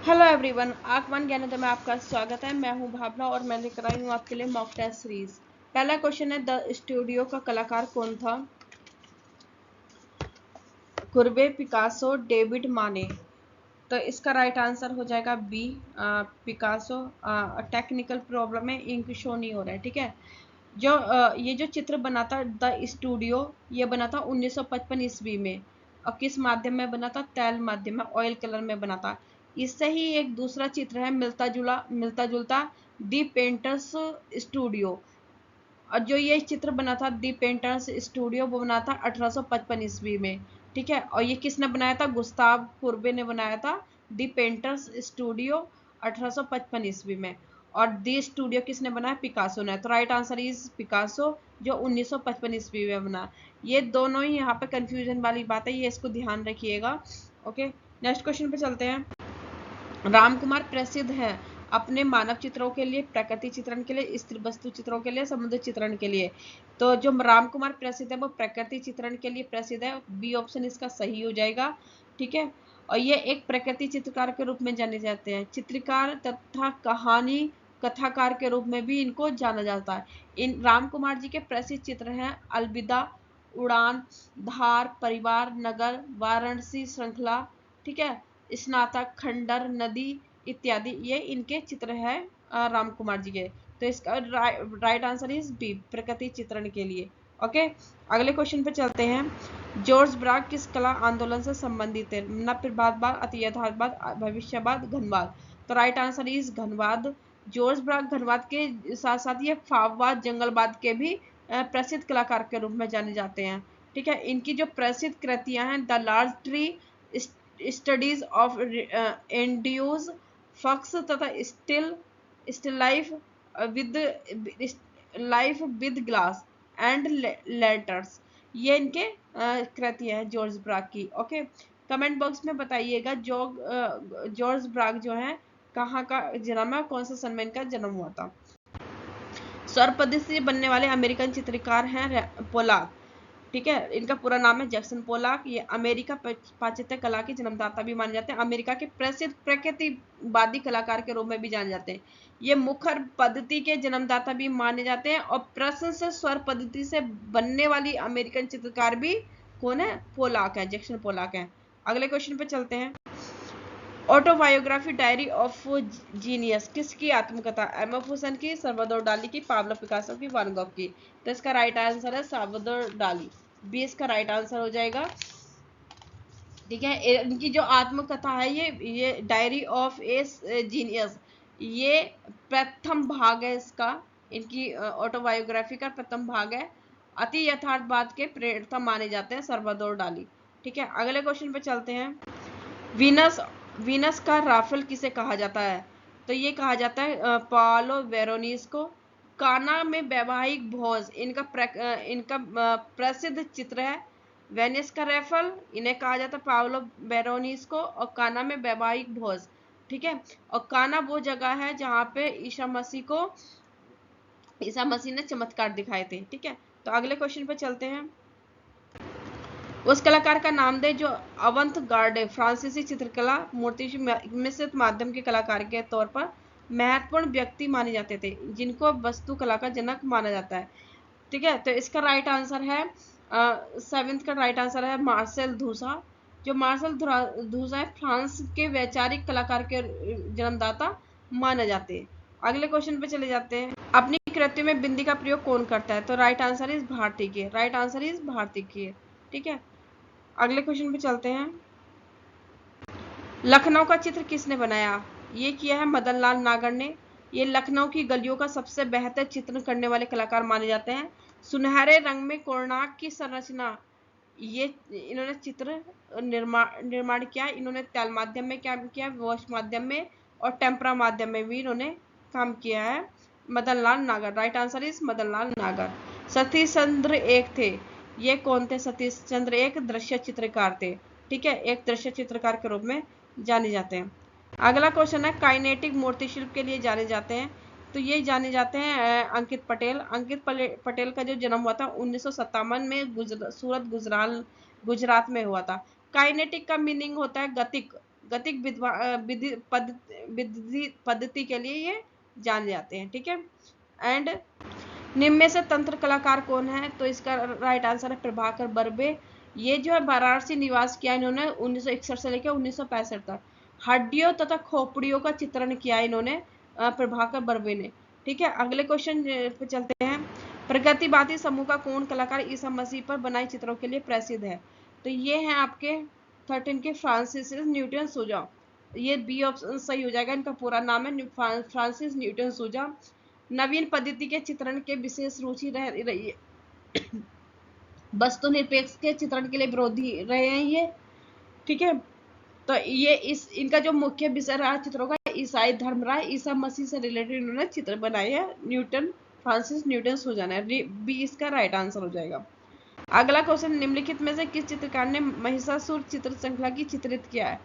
Hello everyone, आंकवन Gyanodaya में आपका स्वागत है। मैं हूं भावना और मैं लेकर आई हूं आपके लिए मॉक टेस्ट सीरीज। पहला क्वेश्चन है, द स्टूडियो का कलाकार कौन था? कुर्बे, पिकासो, डेविड माने। तो इसका राइट आंसर हो जाएगा बी, पिकासो। टेक्निकल प्रॉब्लम है, इंक शो नहीं हो रहा है। ठीक है, जो ये जो चित्र बना था द स्टूडियो, ये बना था 1955 ईस्वी में। और किस माध्यम में बना था? तैल माध्यम में, ऑयल कलर में बना था। इससे ही एक दूसरा चित्र है मिलता जुलता, दी पेंटर्स स्टूडियो। और जो ये चित्र बना था दी पेंटर्स स्टूडियो, वो बना था 1855 ईस्वी में। ठीक है, और ये किसने बनाया था? गुस्ताव कुर्बे ने बनाया था दी पेंटर्स स्टूडियो 1855 ईस्वी में। और दी स्टूडियो किसने बनाया? पिकासो ने। तो राइट आंसर इज पिकासो, जो 1955 ईस्वी में बना। ये दोनों ही यहाँ पे कंफ्यूजन वाली बात है, ये इसको ध्यान रखिएगा। ओके, नेक्स्ट क्वेश्चन पे चलते हैं। रामकुमार प्रसिद्ध है अपने मानव चित्रों के लिए, प्रकृति चित्रण के लिए, स्त्री वस्तु चित्रों के लिए, समुद्र चित्रण के लिए। तो जो रामकुमार प्रसिद्ध है वो प्रकृति चित्रण के लिए प्रसिद्ध है। बी ऑप्शन इसका सही हो जाएगा। ठीक है, और ये एक प्रकृति चित्रकार के रूप में जाने जाते हैं। चित्रकार तथा कहानी कथाकार के रूप में भी इनको जाना जाता है। इन राम कुमार जी के प्रसिद्ध चित्र हैं अलविदा, उड़ान, धार, परिवार, नगर, वाराणसी श्रृंखला, ठीक है, स्नातक, खंडर, नदी इत्यादि, ये इनके चित्र है राम कुमार जी के। तो इसका राइट आंसर इज बी, प्रकृति चित्रण के लिए। ओके, अगले क्वेश्चन पे चलते हैं। जॉर्ज ब्राग किस कला आंदोलन से संबंधित है? नवप्रभातवाद, अति यथार्थवाद, भविष्यवाद, घनवाद। तो राइट आंसर इज घनवाद। जॉर्ज ब्राग घनवाद के साथ साथ ये फाववाद, जंगलवाद के भी प्रसिद्ध कलाकार के रूप में जाने जाते हैं। ठीक है, इनकी जो प्रसिद्ध कृतियां हैं, the large tree, studies of Andrews, फक्स तथा still life with glass and letters, ये इनके कृतियां हैं जॉर्ज ब्राग की। ओके, कमेंट बॉक्स में बताइएगा जॉर्ज ब्राग जो है कहाँ का जन्म है, कौन सा सन में इनका जन्म हुआ था। सौर पद्धति से बनने वाले अमेरिकन चित्रकार हैं पोलाक। ठीक है, इनका पूरा नाम है जैक्सन पोलाक। ये अमेरिका पाश्चात्य कला के जन्मदाता भी माने जाते हैं। अमेरिका के प्रसिद्ध प्रकृतिवादी कलाकार के रूप में भी जाने जाते हैं। ये मुखर पद्धति के जन्मदाता भी माने जाते हैं। और प्रश्न से स्वर पद्धति से बनने वाली अमेरिकन चित्रकार भी कौन है? पोलाक है, जैक्सन पोलाक है। अगले क्वेश्चन पे चलते हैं। ऑटोबायोग्राफी डायरी ऑफ जीनियस किसकी आत्मकथा? एमा हुसैन की, साल्वादोर डाली की, पाब्लो पिकासो की, वान गॉग की। तो इसका राइट आंसर है साल्वादोर डाली। बी इसका राइट आंसर हो जाएगा। ठीक है, इनकी जो आत्मकथा है ये डायरी ऑफ ए जीनियस, ये प्रथम भाग है इसका। इनकी ऑटोबायोग्राफी का प्रथम भाग है। अति यथार्थवाद के प्रेरता माने जाते हैं साल्वादोर डाली। ठीक है, अगले क्वेश्चन पे चलते हैं। वीनस वीनस का राफेल किसे कहा जाता है? तो ये कहा जाता है पालो वेरोनिस को। काना में वैवाहिक भोज, इनका प्रसिद्ध चित्र है। वेनिस का राफेल, इन्हें कहा जाता है पालो वेरोनिस को। और काना में वैवाहिक भोज, ठीक है। और काना वो जगह है जहाँ पे ईसा मसीह ने चमत्कार दिखाए थे। ठीक है, तो अगले क्वेश्चन पे चलते हैं। उस कलाकार का नाम दे जो अवंत गार्ड फ्रांसीसी चित्रकला मूर्ति मिश्रित माध्यम के कलाकार के तौर पर महत्वपूर्ण व्यक्ति माने जाते थे, जिनको वस्तु कला का जनक माना जाता है। ठीक है, तो इसका राइट आंसर है सेवेंथ का राइट आंसर है मार्सेल धूसा। जो मार्सेल धूसा है फ्रांस के वैचारिक कलाकार के जन्मदाता माने जाते हैं। अगले क्वेश्चन पे चले जाते हैं। अपनी कृति में बिंदी का प्रयोग कौन करता है? तो राइट आंसर इज भारती की। राइट आंसर इज भारती की। ठीक है, अगले क्वेश्चन पे चलते हैं। लखनऊ का चित्र किसने बनाया? ये किया है मदन लाल नागर ने। ये लखनऊ की गलियों का सबसे बेहतर चित्रण करने वाले कलाकार माने जाते हैं। सुनहरे रंग में कोणार्क की संरचना, ये इन्होंने चित्र निर्माण किया। इन्होंने तैल माध्यम में क्या किया, वॉश माध्यम में और टेम्परा माध्यम में भी इन्होंने काम किया है। मदन लाल नागर, right answer is Madan Lal नागर। सतीश चंद्र एक थे, ये कौन थे? सतीश चंद्र एक दृश्य चित्रकार थे। ठीक है, एक दृश्य चित्रकार के रूप में जाने जाते हैं। अगला क्वेश्चन है, काइनेटिक मूर्ति शिल्प के लिए जाने जाते हैं। तो ये जाने जाते हैं अंकित पटेल। अंकित पटेल का जो जन्म हुआ था 1957 में सूरत गुजरात में हुआ था। काइनेटिक का मीनिंग होता है गतिक, गतिक पद्धति के लिए ये जाने जाते हैं, ठीक है। एंड निम्न में से तंत्र कलाकार कौन है, तो इसका राइट आंसर है प्रभाकर बर्वे। ये जो है वाराणसी निवास किया इन्होंने 1961 से लेकर 1965 तक। हड्डियों तथा खोपड़ियों का चित्रण किया इन्होंने प्रभाकर बर्वे ने, ठीक है। अगले क्वेश्चन पे चलते हैं। प्रगतिवादी समूह का कौन कलाकार ईसा मसीह पर बनाए चित्रों के लिए प्रसिद्ध है, तो ये है आपके 13 के फ्रांसिस न्यूटन सूजा। ये बी ऑप्शन सही हो जाएगा। इनका पूरा नाम है फ्रांसिस न्यूटन सूजा। नवीन पद्धति के चित्रण के विशेष रुचि रही है। वस्तु निरपेक्ष के चित्रण के लिए विरोधी रहे हैं ये, ठीक है। तो ये इनका जो मुख्य विषय रहा चित्रों का ईसाई धर्म रहा है। ईसा मसीह से रिलेटेड इन्होंने चित्र बनाए हैं। फ्रांसिस न्यूटन सूजा ने। बी इसका राइट आंसर हो जाएगा। अगला क्वेश्चन, निम्नलिखित में से किस चित्रकार ने महिषासुर चित्र श्रृंखला की चित्रित किया है,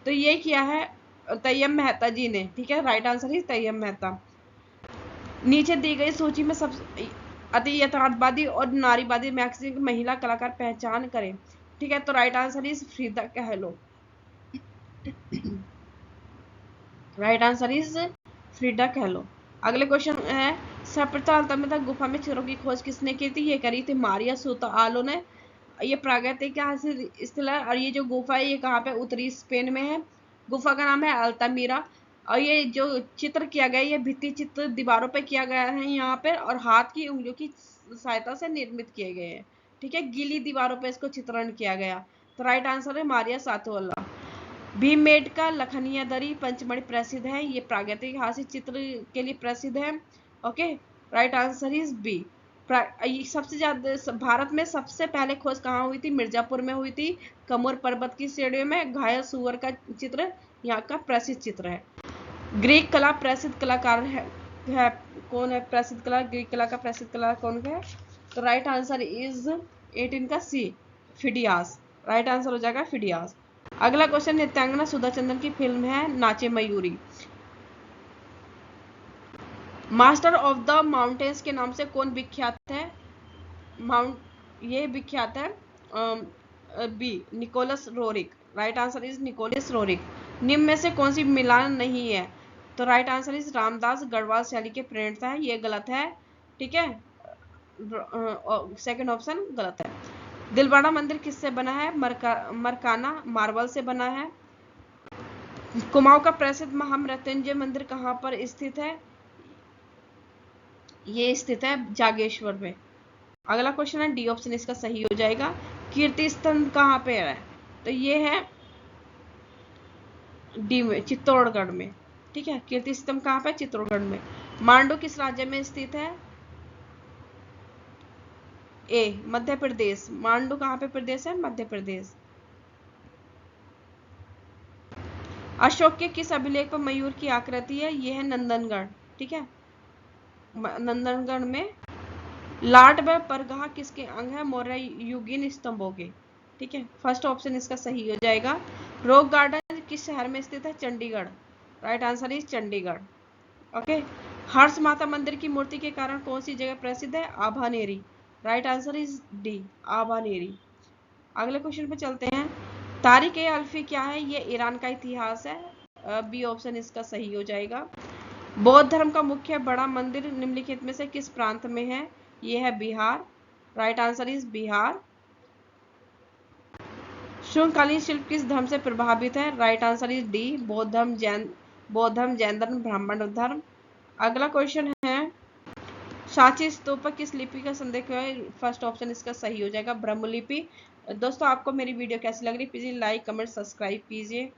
तो ये किया है तैयब मेहता जी ने, ठीक है। राइट आंसर है तैयब मेहता। नीचे दी गई सूची में सबसे अति यथार्थवादी और नारीवादी मैक्सिम महिला कलाकार पहचान करें, ठीक है। तो राइट आंसर इज फ्रीदा कहलो। राइट आंसर इज फ्रीदा कहलो। अगले क्वेश्चन है, सर्वप्रथम गुफा में चित्रों की खोज किसने की थी, ये करी थी मारिया सुतालो ने। ये प्रागैतिक स्थल है और ये जो गुफा है ये कहाँ पे, उत्तरी स्पेन में है। गुफा का नाम है अल्तामीरा। और ये जो चित्र किया गया ये भित्ति चित्र दीवारों पे किया गया है यहाँ पे, और हाथ की उंगलियों की सहायता से निर्मित किए गए हैं, ठीक है। गीली दीवारों पे इसको चित्रण किया गया। तो राइट आंसर है मारिया सातोला। भीमबेटका लखनिया दरी पंचमढ़ी प्रसिद्ध है, ये प्रागैतिक हास्य चित्र के लिए प्रसिद्ध है। Okay, right answer is B. सबसे ज्यादा भारत में सबसे पहले खोज कहाँ हुई थी, मिर्जापुर में हुई थी, कमोर पर्वत की श्रेणियों में। घायल सुअर का चित्र यहाँ का प्रसिद्ध चित्र है। ग्रीक कला प्रसिद्ध कलाकार है कौन है, प्रसिद्ध कला ग्रीक कला का प्रसिद्ध कला कौन है, तो राइट आंसर इज 18 का सी, फिडियास। राइट आंसर हो जाएगा फिडियास। अगला क्वेश्चन, नृत्यांगना सुधा चंद्रन की फिल्म है Nache Mayuri. Master of the mountains के नाम से कौन विख्यात है, ये विख्यात है B, Nicholas Roerich. Right answer is Nicholas Roerich. निम्न में से कौन सी मिलान नहीं है, तो right answer is Ramdas Garhwal शैली के प्रेरणा है, ये गलत है, ठीक है। सेकंड ऑप्शन गलत है। दिलवाड़ा मंदिर किससे बना है, मरकाना मार्बल से बना है। कुमाऊं का प्रसिद्ध महामृत्युंजय मंदिर कहाँ पर स्थित है, ये स्थित है जागेश्वर में। अगला क्वेश्चन है, डी ऑप्शन इसका सही हो जाएगा। कीर्ति स्तंभ कहाँ पे है, तो ये है डी में, चित्तौड़गढ़ में, ठीक है। कीर्ति स्तंभ कहाँ पे, चित्तौड़गढ़ में। मांडू किस राज्य में स्थित है, ए मध्य प्रदेश। मांडू कहाँ पे प्रदेश है, मध्य प्रदेश। अशोक के किस अभिलेख पर मयूर की आकृति है, ये है नंदनगढ़, ठीक है। नंदनगढ़ में। लाट व परगाह किसके अंग है, मौर्य युगीन स्तंभों के, ठीक है। फर्स्ट ऑप्शन इसका सही हो जाएगा। रॉक गार्डन किस शहर में स्थित है, Chandigarh. Right answer is Chandigarh. Okay, Harsh Mata मंदिर की मूर्ति के कारण कौन सी जगह प्रसिद्ध है, Abhaneri. Right answer is D, Abhaneri. अगले क्वेश्चन पे चलते हैं। तारिक ए अल्फी क्या है, ये ईरान का इतिहास है, बी ऑप्शन इसका सही हो जाएगा। बौद्ध धर्म का मुख्य बड़ा मंदिर निम्नलिखित में से किस प्रांत में है, ये है Bihar. Right answer is Bihar. शुंगकालीन शिल्प किस धर्म से प्रभावित है, राइट आंसर इज डी, बौद्ध धर्म, जैन धर्म, ब्राह्मण धर्म। अगला क्वेश्चन है, सांची स्तूप किस लिपि का संदेश है, फर्स्ट ऑप्शन इसका सही हो जाएगा, ब्रह्मलिपि। दोस्तों आपको मेरी वीडियो कैसी लग रही है, प्लीज लाइक कमेंट सब्सक्राइब कीजिए।